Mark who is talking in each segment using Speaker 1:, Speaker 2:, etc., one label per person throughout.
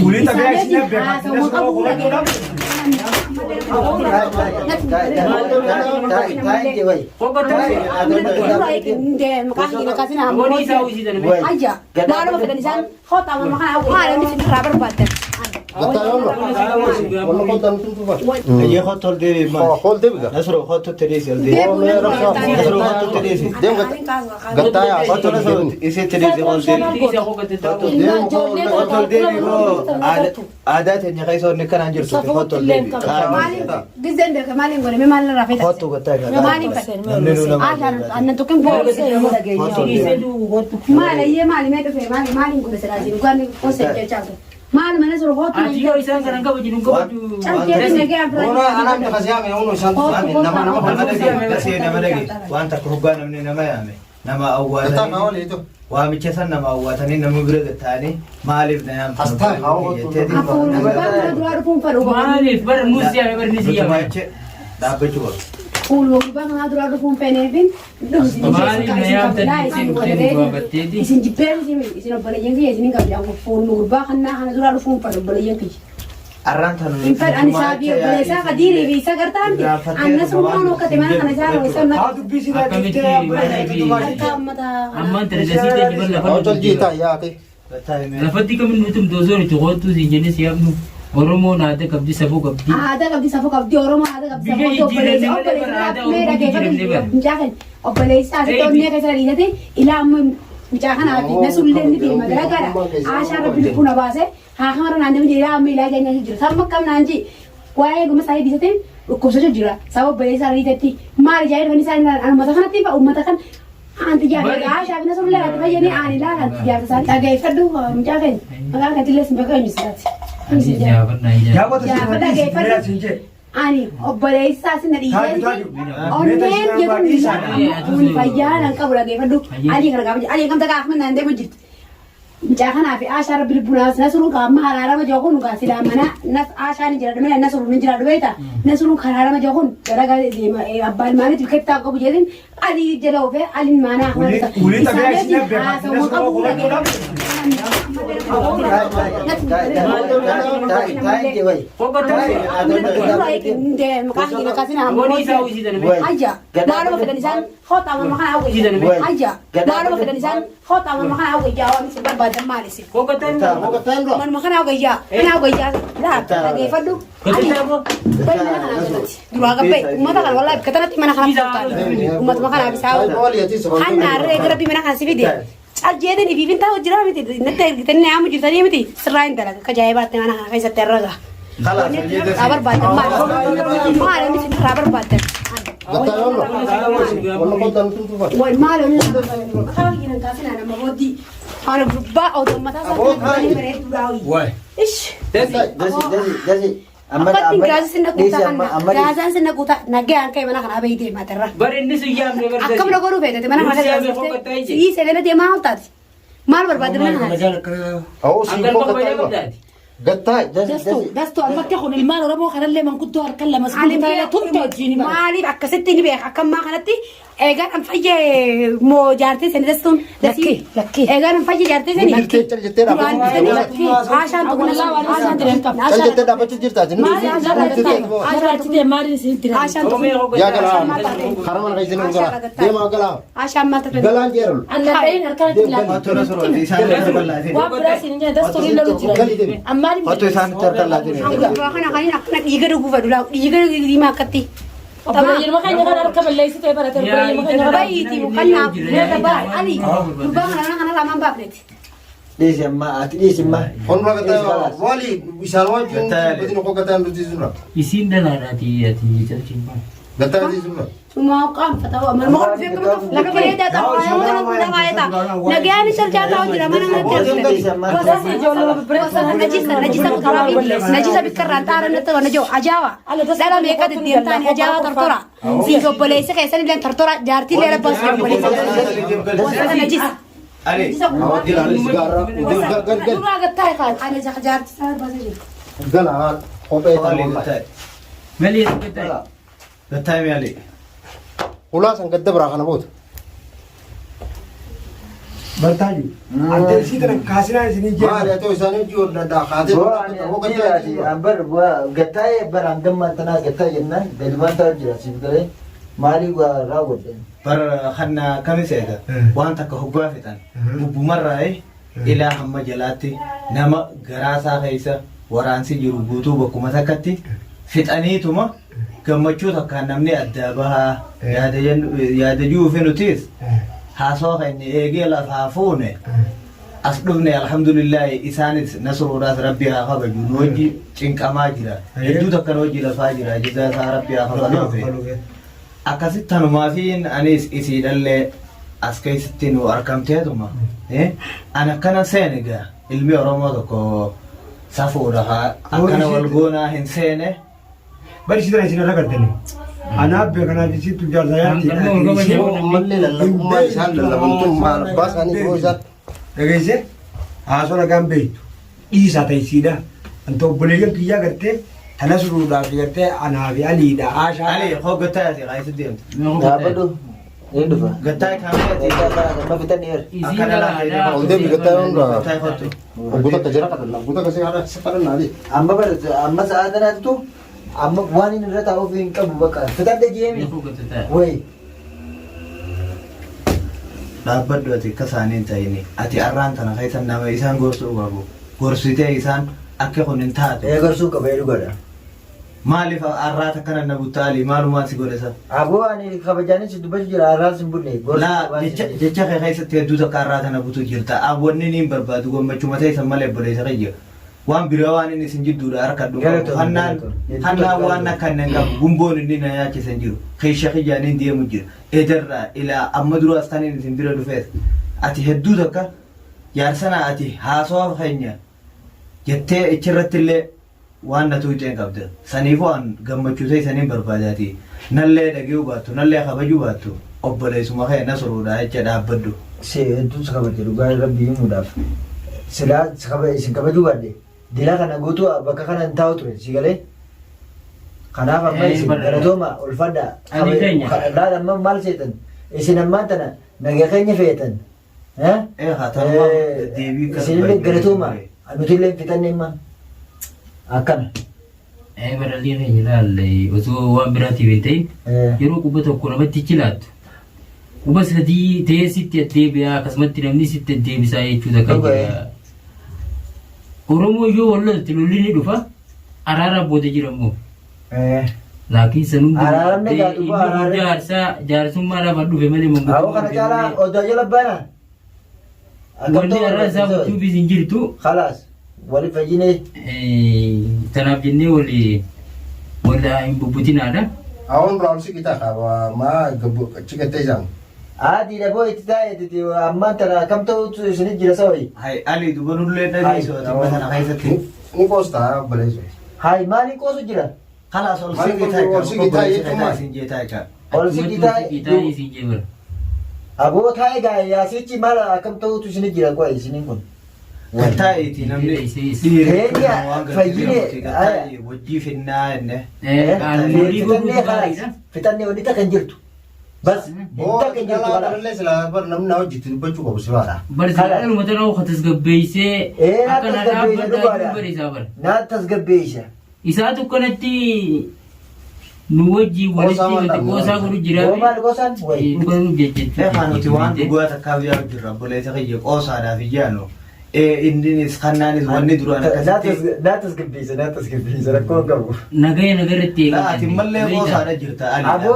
Speaker 1: ولي طبيعي سنبه
Speaker 2: ये खत होल दे
Speaker 3: खोल दे बिगा
Speaker 2: नसरो खत तेरे से दे नसरो खत तेरे से
Speaker 3: दे गत्ता या
Speaker 2: खत नसरो इसे तेरे से होल दे वो आदत है निकाय सो निकल अंजर सो खत होल दे
Speaker 4: جزء ده كمان يقول ما مالنا رافيد
Speaker 2: खत गत्ता
Speaker 4: ما مالي عشان أنا تكون بقول ما لي مالي ما تفهم مالي نقول سلاسل وكان قصة جالس مال من نزل غوط
Speaker 1: أنا
Speaker 2: أنا خزيام يوم وشان نما نما لقي وأنت كروبان من نما يامي نما أول وامي كسر نما أول ثاني نما برد الثاني ما ألف نيام
Speaker 1: مالي بر موسيا بر نسيا
Speaker 2: دابة جوا
Speaker 4: قولوا بقى ما أدري أعرفهم فينين
Speaker 1: مالي نيام تدي
Speaker 4: isin jibbeen isin obboleeyyan kiyya isinin qabdi amma foon gurbaa kannaa kana dura dhufuun fadha obboleeyyan kiyya.
Speaker 2: Arraan tanu.
Speaker 4: Infal ani saabii obboleessaa kadiirii fi isa gartaan annas rumaan okkate mana kana isaa roisan na.
Speaker 1: Haa dubbisi na jettee
Speaker 4: Akka ammataa.
Speaker 1: amman tadasii ta'e jibal lafa
Speaker 3: jita yaate
Speaker 1: lafatti kamin nutum dozoon itti qootu si jenne si yaabnu Oromoon aadaa qabdi safuu qabdi.
Speaker 4: Aadaa qabdi safuu qabdi Oromoo aadaa qabdi safuu qabdi obboleessaa asitti onnee keessa dhiisate ilaa amma mucaa kanaa fi nasullee ni deema garagara aashaa rabbi lubbuu na baase haa kamara naan deemu ilaa amma ilaa keenya jira sababa akkam naan jee waa'ee guma isaa dhiisate dhukkubsachuu jira sababa obboleessaa dhiisetti maal ijaa dhufanii isaa uummata kanatti uummata kan anti jaartii aashaa fi nasullee ati fayyanii aan ilaa kan jaartii isaa dhageeffadhu mucaa keenya maqaa kantillee sin bakka eenyu isaati. Ani obboleessaa sinna dhiisee onneen jedhuun fayyaa nan qabu dhageeffadhu alii kana gaafa alii kamta gaafa naan deemu jirti. Mucaa kanaa fi aashaa rabbi lubbunaas nasuruun qaama haraarama jookun nugaa silaa mana nas aashaan hin jiraadhu mana nasuruun hin jiraadhu beektaa nasuruun haraarama jookun gara abbaan maaliif kettaa qabu jedhin alii jala ofee aliin maanaa
Speaker 1: ولي طبيعي سنبه
Speaker 4: haasawuma qabu dhageeffadhu. Arjeden ifi finta hojira miti nette tenne amu jirtani miti sirain dala kajaya batte mana kana kaisa terraga abar batte mal ni sin abar batte
Speaker 3: gata yolo wala ko tan tu ba
Speaker 4: wal mal ni khawi ni kasina na mabodi ana ba au mata sa ni mere durawi
Speaker 1: واي
Speaker 4: ish
Speaker 3: dasi
Speaker 4: amma gaza sinna kuta kana gaza sinna kuta nagyan kai mana kana abayde materra
Speaker 1: بر الناس يام نبر
Speaker 4: akkam na goru fedete mana kana si selena de ma altati mal barbade mana
Speaker 3: au si
Speaker 1: أنقل
Speaker 3: ko
Speaker 1: بابا يا
Speaker 3: gata
Speaker 1: بدادي
Speaker 3: gata
Speaker 5: دستو أما تأخذ المال وربو خلنا لما كنت أتكلم مسؤول تايلا تنتجيني ما
Speaker 4: مالي أكستني بيا أكم ما خنتي إيجار أم فجأة مو جارتي سنة دستون
Speaker 5: لكي
Speaker 4: إيجار أم فجأة جارتي سنة
Speaker 3: jette
Speaker 4: عشان تقول الله
Speaker 5: عشان ترنكب
Speaker 3: jette dapat jirta jini
Speaker 5: عشان تدي ماري سنتي
Speaker 4: عشان تقول
Speaker 3: ya gala haraman kai jinu gala de ma gala
Speaker 4: عشان ما تدري
Speaker 3: gala jerul
Speaker 5: أنا الحين أركان تلا
Speaker 2: Fattu nasro isaan
Speaker 5: وابراس إنجا دستو إلا لجرا أما
Speaker 2: Fattu isaan terkalla jini
Speaker 4: أنا خلينا أكنا إيجار وقوفة دولا إيجار دي ما كتي
Speaker 5: أبغى يرمى كأني أنا أركب اللي يسوي برا ترى
Speaker 4: بيتي وكنا نتبع علي ربما أنا لما بابنت
Speaker 2: Desi amma ati desi amma
Speaker 3: on ba gata wali misal wajin bedin ko gata ndu dizuna
Speaker 1: يسين دنا راتي ياتي تركين
Speaker 3: gata dizuna
Speaker 4: ما قام فتاوى ما ما في كم لكن كده ده أنا ولا غاية نجاني شرجع تاو جرا ما نجيس كرامي نجيس بكران تارا نتو نجو أجاوا لا ميكا تدين تاني أجاوا ترتورا سيجو بوليس كيسان لين ترتورا جارتي لين بس بوليس نجيس
Speaker 2: Ali
Speaker 3: awakil ali sigara gal gal
Speaker 4: أنا قتاي قال أنا جا جارتي سار بس
Speaker 3: gala ko pe ta
Speaker 2: Ali gatai
Speaker 1: ملي بتاعي
Speaker 2: gatai mi Ali
Speaker 3: kula san gadda bra kana bot
Speaker 6: برتاجو أنت سيدنا كاسنا سنين جاي
Speaker 3: ما له تو إنسان يجي ولا خاطر
Speaker 2: هو أمبر قتاي بر عندما تنا قتاي جنان دلما ترجع سيبكري مالي وراود بر خنا كم سيدا وانت كهوبا فتان بمرة إلى هم جلاتي نما غراسا خيسا ورانسي جروبوتو بكم تكتي فتاني توما كم تشوت كان نمني أدبها يا دجو في نوتيس حاسوه إن إيجيل أفافونه أصدقني الحمد لله إسانة نصر راس ربي أخاب جنوجي إنك أماجرا يدو تكنوجي لفاجرا جزاء ربي أخاب أكاسي تنو ما فين أنيس إسيد اللي أسكي ستين وأركم تيتوما أنا كنا سينجا ilmi oromoo tokko safuudha akkana wal goonaa hin seene
Speaker 6: bari sidana isin irra gaddani anaaf beekana jisitu jaarsayaatti
Speaker 3: mallee lallabummaa isaan lallabantummaa abbaa isaanii yoo isaan
Speaker 6: dhageesse haasoo nagaan beektu dhiisaa ta'isiidha anta obboleeyyan kiyyaa gartee tana suruudhaaf gartee anaa fi aliidha aashaa
Speaker 2: ali hoggattaati qaayisi deemtu
Speaker 7: Dapat Dufa.
Speaker 2: gattaa kaamiyati
Speaker 7: Ma fitan yer.
Speaker 2: akkana laa
Speaker 3: Udah berkata orang
Speaker 2: gattaa kottu
Speaker 3: buta kerja kan lah buta kasih ada sekarang nanti
Speaker 7: Amma bar amma saatan tu amma wani nira tahu fin kabu bakar. Fitan de jemi. Woi.
Speaker 2: dhaabbadhu ati akka isaaniin ta'ini ati arraan tana keessan nama isaan gorsuu qabu gorsitee isaan akka kun hin taate
Speaker 7: Egar suka bayu goda.
Speaker 2: maaliif arraata kana na buttaali maalumaan si godhesa
Speaker 7: Abu ani kabajani si dubai jira aral simbunne.
Speaker 2: laa jecha kee keessatti hedduu takka arraata na butu jirta awwanni niin barbaadu gammachuu mataa isa malee boleessa qayya waan biraa waan inni isin jidduudha harkadhu hannaan waan akkanneen qabu gumboon inni na nyaachisan jiru keesha qiyyaaniin deemu jira edarraa ilaa amma dura astaniin isin bira dhufees ati hedduu takka yaarsana ati haasawaa keenya jettee ichirratti illee waan na tuuteen qabda saniif waan gammachuu ta'e saniin barbaadaati nallee dhagee baattu nallee kabajuu baattu obboleessuma kee na suruudha jecha dhaabbadhu
Speaker 7: Si itu sekabat juga rabbi mudaf. Sila sekabat isin kabaju bade. Dila kana gotu bakka kana tahu tu sigale. Kana apa mai isin kana toma ulfada. Ada amma mal setan. Isin amma tana naga kanya fetan. Ha?
Speaker 2: hataruma deebii
Speaker 7: Isin le kana toma. Anu tille fitan nimma. Akan.
Speaker 1: baralii keenya ilaalle osoo waan biraatiif hin ta'in yeroo quba tokko namatti cilaattu quba sadii ta'ee sitti deebi'aa akkasumatti namni sitti deebisaa jechuudha kan jira. Oromoo yoo wallolti lolli ni dhufa araara booda jiramoo. Laakiin sanuu
Speaker 7: Araaramne gaatu
Speaker 1: jaarsummaa lafa dhufe malee
Speaker 7: Aku kana cara oda aja lebana.
Speaker 1: wanni arraa isaa gochuu bis hin jirtu.
Speaker 7: Khalas. Wali fajine.
Speaker 1: Tanaaf jennee wali hin bubbutinaadha.
Speaker 3: awon berapa sih kita kawa ma ciket tejang
Speaker 7: Adi dah boy kita itu amma tara kam tahu tu sini jira sawi.
Speaker 2: hai ali dubanullee dhageessu ati mana keessatti
Speaker 3: ini posta boleh
Speaker 7: Hai mali ko su jira.
Speaker 2: kalaas ol
Speaker 3: Maal
Speaker 2: sigitaa
Speaker 3: ol sigitaa jechuun
Speaker 2: isin jeetaa jecha
Speaker 7: Ol si kita
Speaker 1: isin jebara.
Speaker 7: Abo thai ga ya sichi mala kam tahu tu sini jira ko sini pun.
Speaker 2: gattaa'iiti namni
Speaker 7: Kenya, fayyine,
Speaker 2: wajjii finnaa enne
Speaker 7: Fitanne wanita kan jirtu. Bas,
Speaker 3: oh
Speaker 7: wanita kan jirtu
Speaker 3: kalau
Speaker 7: kala.
Speaker 3: ada sila bar namna wajib tu baju kau bersibara
Speaker 1: Barsiisaan uummata nama tasgabbeessee akka na dhaabbadhaa bariisaa bara.
Speaker 7: Na tasgabbeesha.
Speaker 1: Isaatu kanatti nu wajjii walitti gati qoosaa godhu jiraa
Speaker 7: Gomal gosan wai.
Speaker 1: dhufanuu jechuudha.
Speaker 2: Eefaan nuti waan dhugaa takkaaf yaa jirra boleessa kiyya qoosaadhaaf iyyaanu inninis kannaanis wanni duraan akkasitti
Speaker 7: Na tasgabbeesha rakkoo qabu.
Speaker 1: Nagaya nagarratti
Speaker 2: ati mallee qoosaadha jirta
Speaker 7: Abo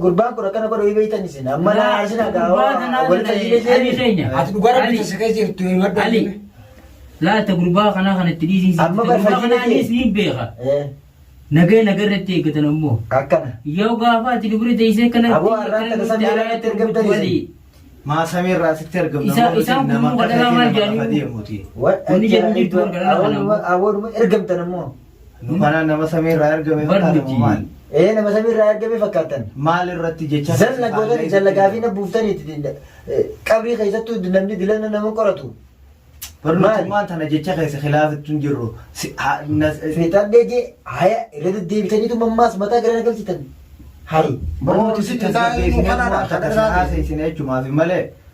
Speaker 7: gurbaan kun akkana godhu beeytan isin amma na arsina gawa wal fayyine jeeni.
Speaker 6: ati dhugara bitu sakee jirtu himadhu
Speaker 1: Ali laata gurbaa kanaa kanatti dhiisiinsa
Speaker 7: Amma
Speaker 1: gurbaa
Speaker 7: barfajine
Speaker 1: kanaanis ni beeka. Nagaya nagarratti eeggatan ammoo.
Speaker 7: Akkana.
Speaker 1: Yoo gaafa ati dubri teessee kanatti
Speaker 7: Abo arraan kana samii irratti ergamtan isin.
Speaker 2: maa samiirraa sitti argamna
Speaker 1: Isaan kun kadhataa maal jedhanii?
Speaker 2: deemuti
Speaker 1: Wanni jedhu jirtu
Speaker 7: Awwaanuma ergamtan ammoo.
Speaker 2: nu kanaan nama samiirraa ergame fakkaatamu maal
Speaker 7: Nama samiirraa ergame fakkaatan.
Speaker 2: maal irratti jecha
Speaker 7: Zalla gootani zalla gaafii na buuftaniiti qabrii keessattuu namni dilana nama qoratu.
Speaker 2: barnootummaan tana jecha keessa khilaafattu hin jirru
Speaker 7: Fiixaan deejee haya irra deebitaniitu mammaas mataa gara nagalchitan. Hari.
Speaker 2: barnooti sitti tasgabbeessine waan takka sin haasa'isine jechumaaf malee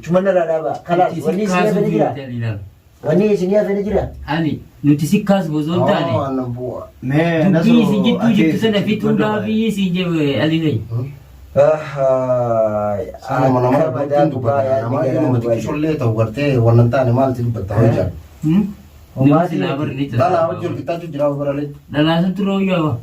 Speaker 7: cuma naraba kalas wani sini apa jira wani sini apa jira
Speaker 1: Ali nuti sikkas bozon tani
Speaker 2: me
Speaker 1: dubbi si jiddu jiddu sana fitunda bi si je Ali nei
Speaker 3: sana mana mana bukan tu pada nama ini mesti sulle tahu karte warna tani mal tidak tahu aja
Speaker 1: Umasi labar ni
Speaker 3: dah lama jual kita tu jauh beralih
Speaker 1: dalasan tu roya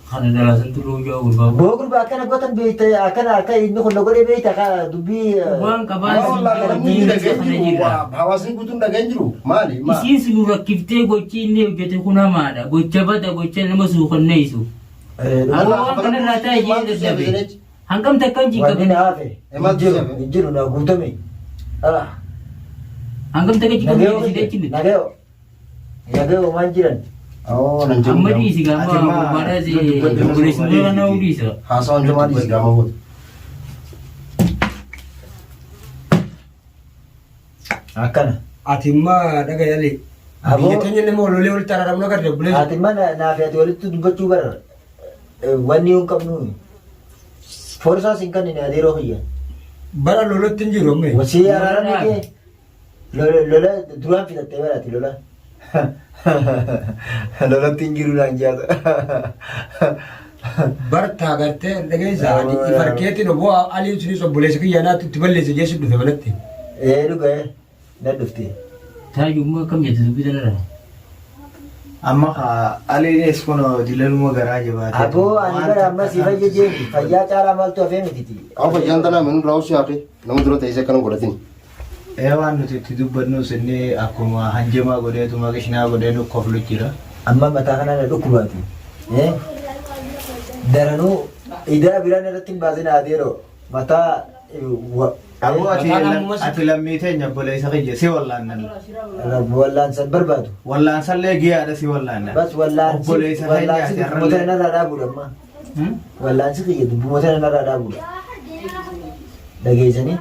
Speaker 1: kana dalasan tu roya urba
Speaker 7: bogur ba kana gotan beita akana aka inno ko logore beita ka dubbi
Speaker 1: wan kabas
Speaker 3: Allah kalau mungkin dah genjru hawasin kutun dah genjru mali ma
Speaker 1: isin sulu rakifte gochi ne gete kuna mada gocha bada gocha na masu khonne isu Allah kana rata yi da dabe hankam takkan ji ka
Speaker 7: wani na afe jiru na gutame ala
Speaker 1: hankam takkan ji ka ne da kin
Speaker 7: nageo manjiran
Speaker 3: oh nanti
Speaker 1: amma di si gama bara je boleh semua na udi sa
Speaker 3: hasan cuma di segala buat
Speaker 7: akana
Speaker 6: atimma daga yali
Speaker 7: Abo-
Speaker 6: biya tanya nemo lole ul tararam na karte boleh
Speaker 7: atimma na afe ati tu dubbachuu bar wani un qabnu forsa sinkan ni adiro hiya
Speaker 6: bara lolo tinjiro me
Speaker 7: wasi araran ke lola duran fitate barati lola lola tingiru lanjata
Speaker 6: barta garte daga zani ifarketi no bo ali suni so boleh sekali yana tu tiballe se jesu du febalatti
Speaker 7: duga na dufti
Speaker 1: ta yumma kam ya tubi da na
Speaker 2: amma ka alines kono dilaluma garaje ba
Speaker 7: abo ani bara amma sifa je fayya cara mal to afemi titi
Speaker 3: apa jangan tanah menurut rawsi apa namun terus saya kan godatin
Speaker 2: ewan nuti tidubbannu senne akkuma hanjama godeetu magashina godeenu koflu jira
Speaker 7: amma mata kana da dukubati daranu ida biran ratin bazina adero mata
Speaker 2: abu ati lammitenya bole isa kije si wallannan
Speaker 7: wallan san barbadu
Speaker 2: wallan salle giya da si wallannan
Speaker 7: bas wallan
Speaker 2: bole isa kije ati
Speaker 7: mota na da buda ma wallan su kije mota na da buda dage jani